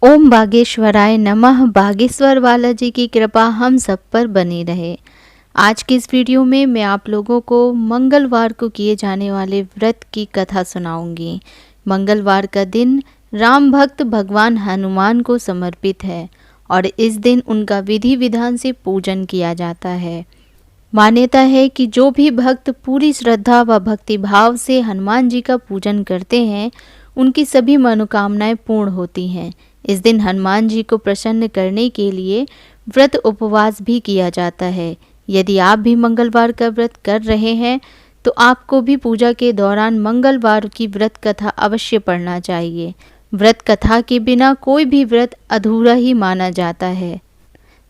ओम बागेश्वराय नमः। बागेश्वर बालाजी की कृपा हम सब पर बनी रहे। आज की इस वीडियो में मैं आप लोगों को मंगलवार को किए जाने वाले व्रत की कथा सुनाऊंगी। मंगलवार का दिन राम भक्त भगवान हनुमान को समर्पित है और इस दिन उनका विधि विधान से पूजन किया जाता है। मान्यता है कि जो भी भक्त पूरी श्रद्धा व भक्ति भाव से हनुमान जी का पूजन करते हैं उनकी सभी मनोकामनाएं पूर्ण होती हैं। इस दिन हनुमान जी को प्रसन्न करने के लिए व्रत उपवास भी किया जाता है। यदि आप भी मंगलवार का व्रत कर रहे हैं तो आपको भी पूजा के दौरान मंगलवार की व्रत कथा अवश्य पढ़ना चाहिए। व्रत कथा के बिना कोई भी व्रत अधूरा ही माना जाता है।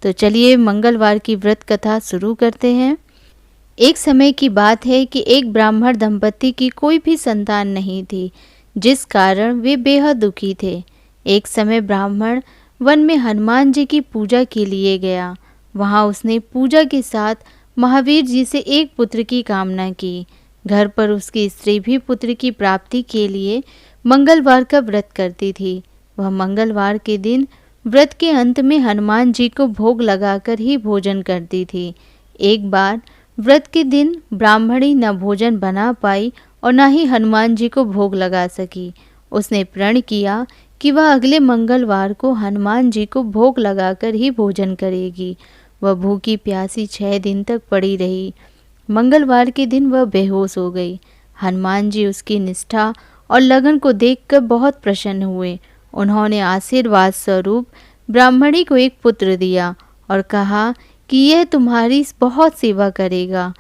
तो चलिए मंगलवार की व्रत कथा शुरू करते हैं। एक समय की बात है कि एक ब्राह्मण दंपति की कोई भी संतान नहीं थी, जिस कारण वे बेहद दुखी थे। एक समय ब्राह्मण वन में हनुमान जी की पूजा के लिए गया। वहां उसने पूजा के साथ महावीर जी से एक पुत्र की कामना की। घर पर उसकी स्त्री भी पुत्र की प्राप्ति के लिए मंगलवार का व्रत करती थी। वह मंगलवार के दिन व्रत के अंत में हनुमान जी को भोग लगाकर ही भोजन करती थी। एक बार व्रत के दिन ब्राह्मणी न भोजन बना पाई और न ही हनुमान जी को भोग लगा सकी। उसने प्रण किया कि वह अगले मंगलवार को हनुमान जी को भोग लगाकर ही भोजन करेगी। वह भूखी प्यासी 6 दिन तक पड़ी रही। मंगलवार के दिन वह बेहोश हो गई। हनुमान जी उसकी निष्ठा और लगन को देखकर बहुत प्रसन्न हुए। उन्होंने आशीर्वाद स्वरूप ब्राह्मणी को एक पुत्र दिया और कहा कि यह तुम्हारी बहुत सेवा करेगा।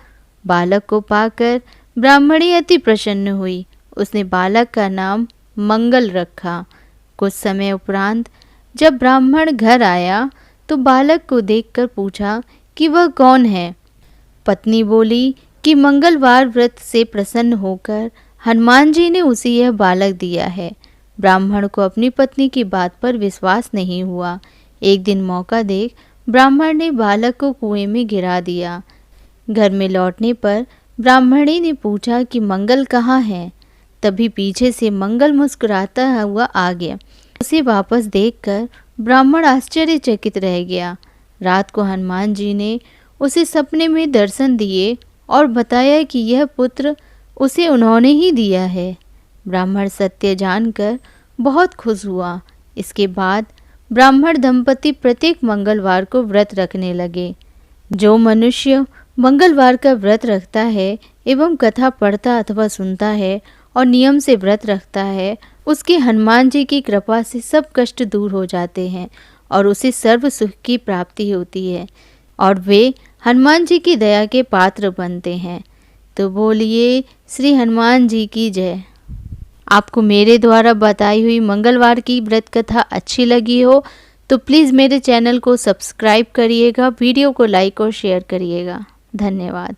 बालक को पाकर ब्राह्मणी अति प्रसन्न हुई। उसने बालक का नाम मंगल रखा। कुछ समय उपरांत जब ब्राह्मण घर आया तो बालक को देखकर पूछा कि वह कौन है। पत्नी बोली कि मंगलवार व्रत से प्रसन्न होकर हनुमान जी ने उसे यह बालक दिया है। ब्राह्मण को अपनी पत्नी की बात पर विश्वास नहीं हुआ। एक दिन मौका देख ब्राह्मण ने बालक को कुएं में गिरा दिया। घर में लौटने पर ब्राह्मणी ने पूछा कि मंगल कहाँ है। तभी पीछे से मंगल मुस्कुराता हुआ आ गया। उसे वापस देखकर ब्राह्मण आश्चर्यचकित रह गया। रात को हनुमान जी ने उसे सपने में दर्शन दिए और बताया कि यह पुत्र उसे उन्होंने ही दिया है। ब्राह्मण सत्य जानकर बहुत खुश हुआ। इसके बाद ब्राह्मण दंपति प्रत्येक मंगलवार को व्रत रखने लगे। जो मनुष्य मंगलवार का व्रत रखता है एवं कथा पढ़ता अथवा सुनता है और नियम से व्रत रखता है, उसके हनुमान जी की कृपा से सब कष्ट दूर हो जाते हैं और उसे सर्व सुख की प्राप्ति होती है और वे हनुमान जी की दया के पात्र बनते हैं। तो बोलिए श्री हनुमान जी की जय। आपको मेरे द्वारा बताई हुई मंगलवार की व्रत कथा अच्छी लगी हो तो प्लीज़ मेरे चैनल को सब्सक्राइब करिएगा, वीडियो को लाइक और शेयर करिएगा। धन्यवाद।